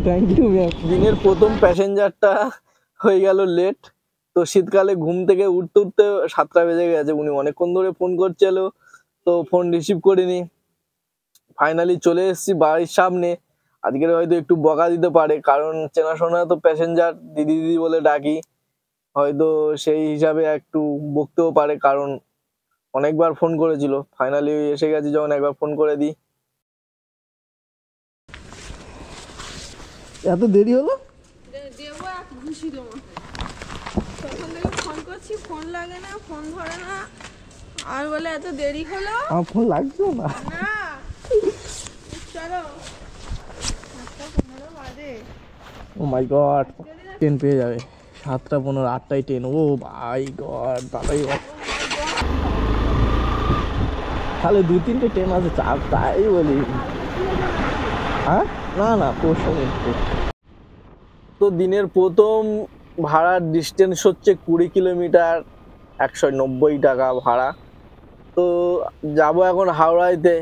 Thank you ma'am. দিনের প্রথম প্যাসেঞ্জারটা হয়ে গেল লেট। তো শীতকালে ঘুম থেকে উঠতে উঠতে 7টা বেজে গেছে। উনি অনেকক্ষণ ধরে ফোন করছিল, তো ফোন রিসিভ করিনি। ফাইনালি চলে এসেছি বাড়ির সামনে। আজকের হয়তো একটু বকা দিতে পারে, কারণ চেনাশোনা তো প্যাসেঞ্জার, দিদি দিদি বলে ডাকি, হয়তো সেই হিসাবে একটু বকতেও পারে, কারণ অনেকবার ফোন করেছিল। ফাইনালি এসে গেছি যখন, একবার ফোন করে দিই। এত দেরি হলো? দেবো এক ঘুষি দেবো। তখন থেকে ফোন করছি, ফোন লাগে না, ফোন ধরে না, আর বলে এত দেরি হলো। আমার ফোন লাগছে না। না চলো, 7:15 বাজে। ও মাই গড, ট্রেন পেয়ে যাবে 7:15, 8টায় ট্রেন। ও মাই গড, দাদাই তাহলে 2-3টে ট্রেন আছে, চাপ তাই বলি। হ্যাঁ না না, পরশু দিন। তো দিনের প্রথম ভাড়ার ডিস্টেন্স হচ্ছে 20 কিলোমিটার, 190 টাকা ভাড়া। তো যাব এখন হাওড়াইতে।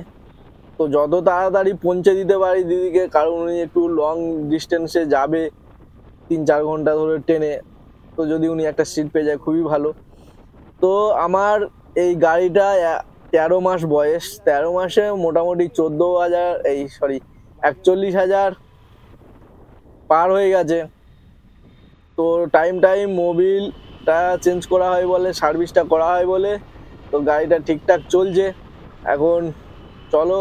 তো যত তাড়াতাড়ি পৌঁছে দিতে পারি দিদিকে, কারণ উনি একটু লং ডিস্টেন্সে যাবে 3-4 ঘন্টা ধরে ট্রেনে। তো যদি উনি একটা সিট পেয়ে যায় খুবই ভালো। তো আমার এই গাড়িটা 13 মাস বয়স। 13 মাসে মোটামুটি 41,000 পার হয়ে গেছে। তো টাইম মোবিলটা চেঞ্জ করা হয় বলে, সার্ভিসটা করা হয় বলে, তো গাড়িটা ঠিকঠাক চলছে। এখন চলো,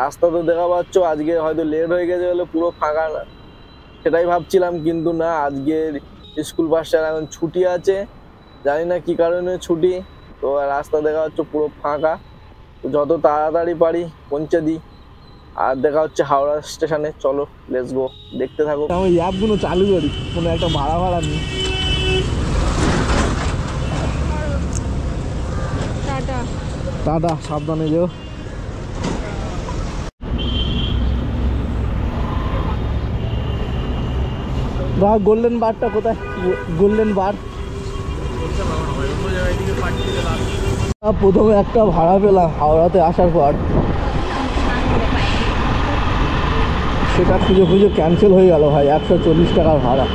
রাস্তা তো দেখা পাচ্ছ, আজকে হয়তো লেট হয়ে গেছে বলে পুরো ফাঁকা না, সেটাই ভাবছিলাম, কিন্তু না, আজকের স্কুল বাসটার এখন ছুটি আছে, জানি না কি কারণে ছুটি। তো রাস্তা দেখা হচ্ছে পুরো ফাঁকা। যত তাড়াতাড়ি পারি পৌঁছে দিই। আর দেখা হচ্ছে হাওড়া স্টেশনে। চলো লেটস গো, দেখতে থাকো। আমি অ্যাপগুলো চালু করি, কোনো একটা ভাড়া নেই। টাটা টাটা, সাবধানে যেও। গোল্ডেন বারটা কোথায়? গোল্ডেন বার প্রথমে একটা ভাড়া পেলাম হাওড়াতে আসার পর, সেটা খুঁজে খুঁজে ক্যান্সেল হয়ে গেল ভাই। 140 টাকার ভাড়া।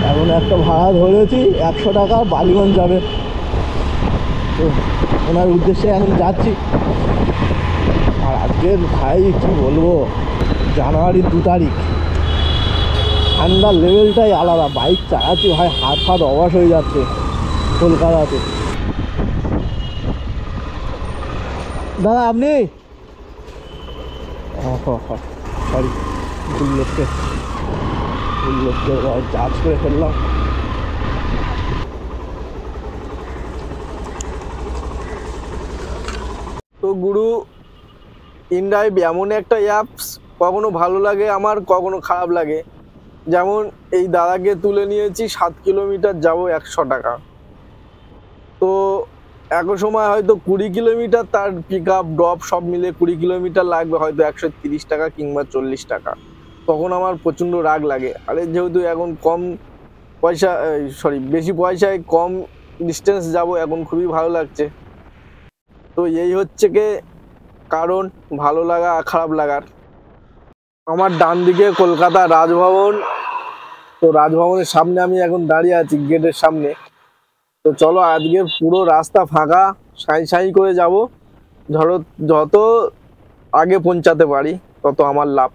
এখন একটা ভাড়া ধরেছি 100 টাকা, বালিগঞ্জ যাবে। তো ওনার উদ্দেশ্যে এখন যাচ্ছি। আর আজকের ভাই কি বলবো, জানুয়ারির 2 তারিখ, ঠান্ডার লেভেলটাই আলাদা। বাইক চালাচ্ছি ভাই, হাত ফাত অবশ হয়ে যাচ্ছে কলকাতাতে। দাদা আপনি, সরি, ভুল লোককে চার্জ করে ফেললাম। তো গুরু ইনড্রাইভ এমন একটা অ্যাপস, কখনো ভালো লাগে আমার, কখনো খারাপ লাগে। যেমন এই দাদাকে তুলে নিয়েছি, 7 কিলোমিটার যাব 100 টাকা। তো এক সময় হয়তো 20 কিলোমিটার তার পিক আপ ড্রপ সব মিলে 20 কিলোমিটার লাগবে হয়তো 130 টাকা কিংবা 40 টাকা। তখন আমার প্রচণ্ড রাগ লাগে। আরে যেহেতু এখন কম পয়সা, বেশি পয়সায় কম ডিস্টেন্স যাব, এখন খুবই ভালো লাগছে। তো এই হচ্ছে কি কারণ ভালো লাগা আর খারাপ লাগার। আমার ডান দিকে কলকাতা রাজভবন। তো রাজভবনের সামনে আমি এখন দাঁড়িয়ে আছি, গেটের সামনে। তো চলো, আজকের পুরো রাস্তা ফাঁকা, সাই সাই করে যাব। ধরো যত আগে পৌঁছাতে পারি তত আমার লাভ।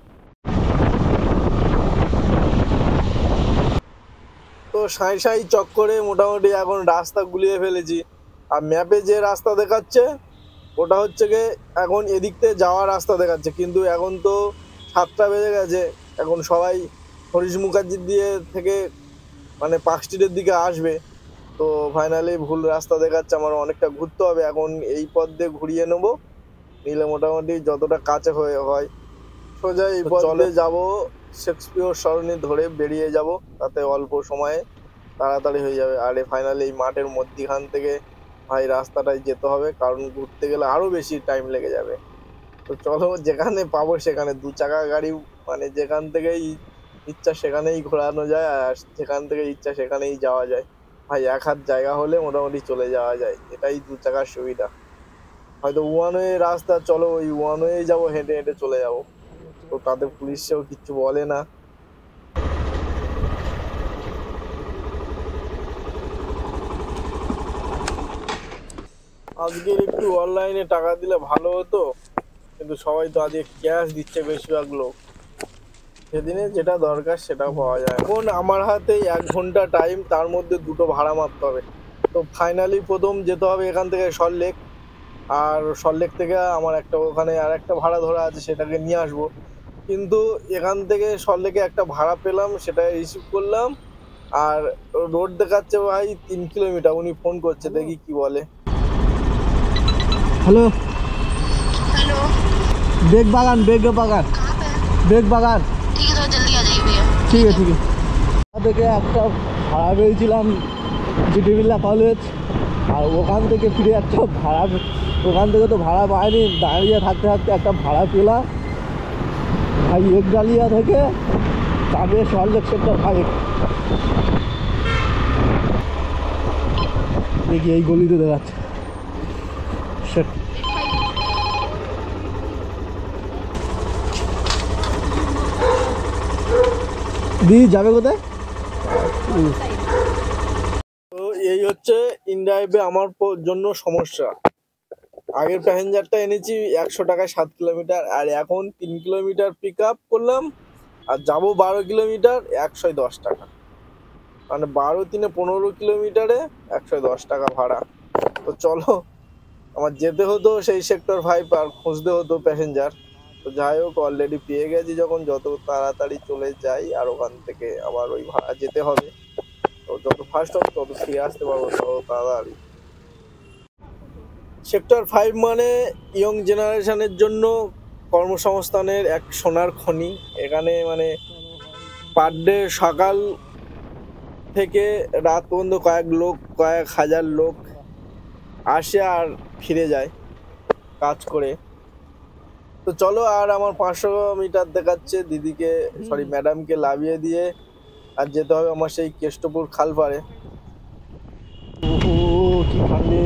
তো সাই সাই চক্করে মোটামুটি এখন রাস্তা গুলিয়ে ফেলেছি। আর ম্যাপে যে রাস্তা দেখাচ্ছে ওটা হচ্ছে গিয়ে এখন এদিক থেকে যাওয়ার রাস্তা দেখাচ্ছে, কিন্তু এখন তো 7টা বেজে গেছে। এখন সবাই হরিশ মুখার্জির দিয়ে থেকে মানে পার্ক স্ট্রিটের দিকে আসবে। তো ফাইনালি ভুল রাস্তা দেখাচ্ছে, আমার অনেকটা ঘুরতে হবে। এখন এই পথ দিয়ে ঘুরিয়ে নেবো, নিলে মোটামুটি যতটা কাছে হয় সোজা এই পথ চলে যাব, শেক্সপিয়র সরণি ধরে বেরিয়ে যাব, তাতে অল্প সময়ে তাড়াতাড়ি হয়ে যাবে। আর ফাইনালি এই মাঠের মধ্যিখান থেকে ভাই রাস্তাটায় যেতে হবে, কারণ ঘুরতে গেলে আরও বেশি টাইম লেগে যাবে। তো চলো, যেখানে পাবো সেখানে 2 চাকা গাড়ি, মানে যেখান থেকেই ইচ্ছা সেখানেই ঘোরানো যায়, আর যেখান থেকে ইচ্ছা সেখানেই যাওয়া যায়। ভাই এক হাত জায়গা হলে মোটামুটি চলে যাওয়া যায়, এটাই 2 চাকার সুবিধা। হয়তো ওয়ান ওয়ে রাস্তা, চলো ওই ওয়ান ওয়ে যাবো, হেঁটে হেঁটে চলে যাবো। তো তাদের পুলিশেও কিচ্ছু বলে না। আজকের একটু অনলাইনে টাকা দিলে ভালো হতো, কিন্তু সবাই তো আজকে ক্যাশ দিচ্ছে বেশিরভাগ লোক। সেদিনে যেটা দরকার সেটাও পাওয়া যায়। এখন আমার হাতে 1 ঘন্টা টাইম, তার মধ্যে 2টো ভাড়া মারতে হবে। তো ফাইনালি প্রথম যেতে হবে এখান থেকে সল্টলেক, আর সল্টলেক থেকে আমার একটা ওখানে আর একটা ভাড়া ধরা আছে, সেটাকে নিয়ে আসবো। কিন্তু এখান থেকে সল্টলেকে একটা ভাড়া পেলাম, সেটা রিসিভ করলাম, আর রোড দেখাচ্ছে ভাই 3 কিলোমিটার। উনি ফোন করছে, দেখি কি বলে। Hello, hello. बेग बागान बेग बागान कहाँ पे है? बेग बागान। ठीक है, थोड़ा जल्दी आ जाइए भैया। ঠিক আছে ঠিক আছে। থেকে একটা ভাড়া পেয়েছিলাম জিটি বিড়লা কলেজ, আর ওখান থেকে ফিরে একটা ভাড়া, ওখান থেকে তো ভাড়া পাইনি, দাঁড়িয়ে থাকতে থাকতে একটা ভাড়া পেলাম ভাই একডালিয়া থেকে, তারপরে সল্টলেক সেক্টর 5। দেখি এই গলিতে দেখাচ্ছে সেট। দি যাবে কোথায়? তো এই হচ্ছে ইনড্রাইভে আমার জন্য সমস্যা। আগের প্যাসেঞ্জারটা এনেছি 100 টাকায় 7 কিলোমিটার, আর এখন 3 কিলোমিটার পিক আপ করলাম, আর যাবো 12 কিলোমিটার 110 টাকা। মানে 12 3 15 কিলোমিটারে 110 টাকা ভাড়া। তো চলো, আমার যেতে হতো সেই সেক্টর 5 আর খুঁজতে হতো প্যাসেঞ্জার। তো যাই হোক, অলরেডি পেয়ে গেছি, যখন যত তাড়াতাড়ি চলে যাই, আর ওখান থেকে আবার ওই ভাড়া যেতে হবে। তো যত ফার্স্ট হবে তত ফিরে আসতে পারবো তত তাড়াতাড়ি। সেক্টর 5 মানে ইয়ং জেনারেশনের জন্য কর্মসংস্থানের এক সোনার খনি। এখানে মানে পার ডে সকাল থেকে রাত পর্যন্ত কয়েক হাজার লোক আসে আর ফিরে যায় কাজ করে। তো চলো, আর আমার 500 মিটার দেখাচ্ছে, দিদিকে সরি ম্যাডামকে লাভিয়ে দিয়ে আর যেতে হবে আমার সেই কেষ্টপুর খালপাড়ে। ও কি ঠান্ডে,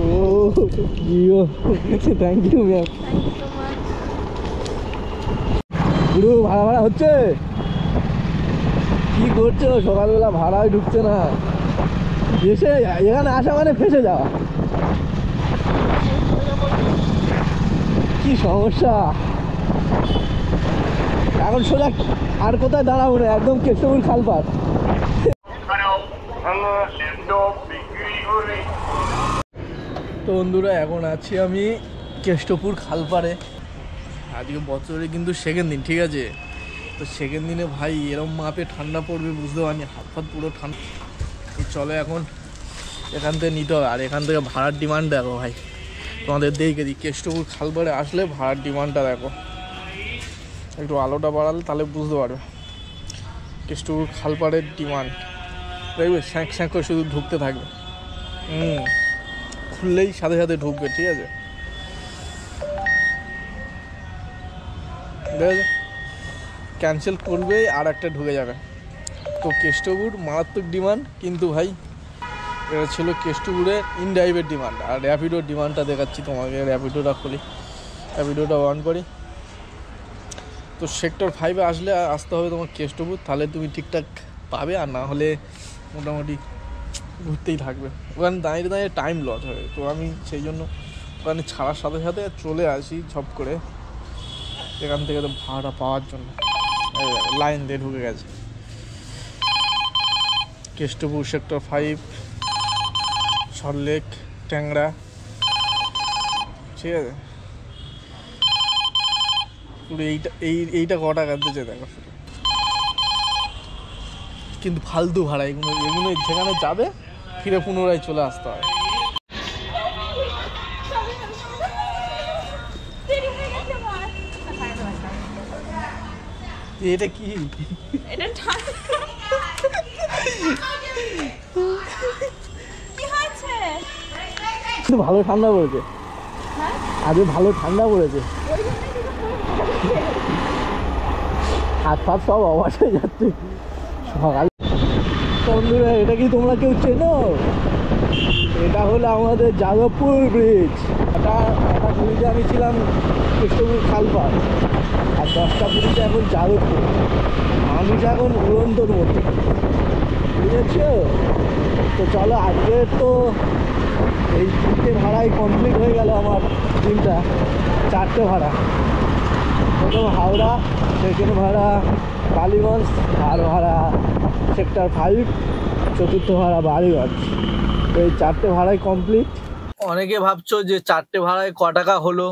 ও জিও, থ্যাংক ইউ ম্যাম। পুরো ভাড়া ভাড়া হচ্ছে, কি করছো? সকালবেলা ভাড়াই ঢুকছে না, এসে এখানে আসা মানে ফেসে যাওয়া, কি সমস্যা। এখন সোজা আর কোথায় দাঁড়াবো না, একদম কেষ্টপুর খালপাড়। তো বন্ধুরা, এখন আছি আমি কেষ্টপুর খালপাড়ে। আজকে বছরে কিন্তু সেকেন্ড দিন, ঠিক আছে? তো সেকেন্ড দিনে ভাই এরম মাপে ঠান্ডা পড়বে বুঝতে পারিনি, হাত ফাত পুরো ঠান্ডা। চলো এখন এখান থেকে নিতে হবে, আর এখান থেকে ভাড়ার ডিমান্ড দেখো ভাই, তোমাদের দেখে দিই। কেষ্টপুর খালপাড়ে আসলে ভাড়ার ডিমান্ডটা দেখো, একটু আলোটা বাড়ালে তাহলে বুঝতে পারবে। কেষ্টপুর খালপাড়ের ডিমান্ড দেখবে, স্যাঁক স্যাঁক করে শুধু ঢুকতে থাকবে, খুললেই সাথে সাথে ঢুকবে, ঠিক আছে? ক্যান্সেল করবে আর একটা ঢুকে যাবে। তো কেষ্টপুর মারাত্মক ডিমান্ড, কিন্তু ভাই এটা ছিল কেষ্টপুরের ইনড্রাইভের ডিমান্ড। আর র্যাপিডোর ডিমান্ডটা দেখাচ্ছি তোমাকে, র্যাপিডোটা খুলি, র্যাপিডোটা অন করি। তো সেক্টর 5-এ আসতে হবে তোমার কেষ্টপুর, তাহলে তুমি ঠিকঠাক পাবে, আর না হলে মোটামুটি ঘুরতেই থাকবে। ওখানে দাঁড়িয়ে দাঁড়িয়ে টাইম লস হবে। তো আমি সেই জন্য ওখানে ছাড়ার সাথে সাথে চলে আসি ঝপ করে এখান থেকে, তো ভাড়া পাওয়ার জন্য লাইন দিয়ে ঢুকে গেছে। কেষ্টপুর সেক্টর 5, সল্টলেক, ট্যাংরা, ঠিক আছে? পুরো এইটা ক টাকা দিয়েছে দেখো, কিন্তু ফালতু ভাড়া এগুলো যেখানে যাবে ফিরে পুনরায় চলে আসতে হয়। এটা কি? এটা কি হয়েছে? কিন্তু ভালো ঠান্ডা পড়েছে, আজকে ভালো ঠান্ডা পড়েছে, হাত ফাত সব অবাস হয়ে যাচ্ছে সকাল। বন্ধুরা, এটা কি তোমরা কেউ চেনো? এটা হলো আমাদের যাদবপুর ব্রিজ। একটা পুরীতে আমি ছিলাম কৃষ্ণপুর খালপার, আর 10টা পুরীতে এখন যাদবপুর। আমি এখন উড়ন্তর মধ্যে, বুঝেছো? তো চলো, আজকে তো এই 3টে ভাড়াই কমপ্লিট হয়ে গেল আমার দিনটা। 4টে ভাড়া, প্রথম হাওড়া, সেকেন্ড ভাড়া বালিগঞ্জ, আর ভাড়া সেক্টর 5, চতুর্থ ভাড়া বালিগঞ্জ। তো এই 4টে ভাড়াই কমপ্লিট। অনেকে ভাবছো যে 4টে ভাড়ায় ক টাকা হলো,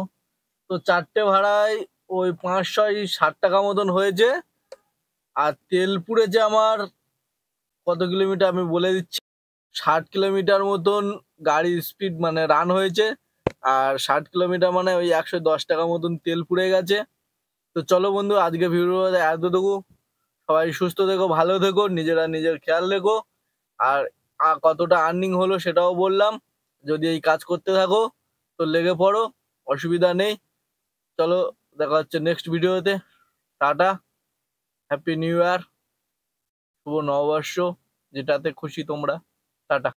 তো 4টে ভাড়ায় ওই 560 টাকা মতন হয়েছে। আর তেল পুড়েছে আমার কত কিলোমিটার আমি বলে দিচ্ছি, 60 কিলোমিটার মতন গাড়ি স্পিড মানে রান হয়েছে। আর 60 কিলোমিটার মানে ওই 110 টাকা মতন তেল পুড়ে গেছে। তো চলো বন্ধু, আজকে ভিডিও এতটুকু। সবাই সুস্থ থেকো, ভালো থেকো, নিজের খেয়াল রেখো। আর কতটা আর্নিং হলো সেটাও বললাম। যদি এই কাজ করতে থাকো তো লেগে পড়ো, অসুবিধা নেই। চলো, দেখা হচ্ছে নেক্সট ভিডিওতে। টাটা, হ্যাপি নিউ ইয়ার, শুভ নববর্ষ, যেটাতে খুশি তোমরা। টাটা।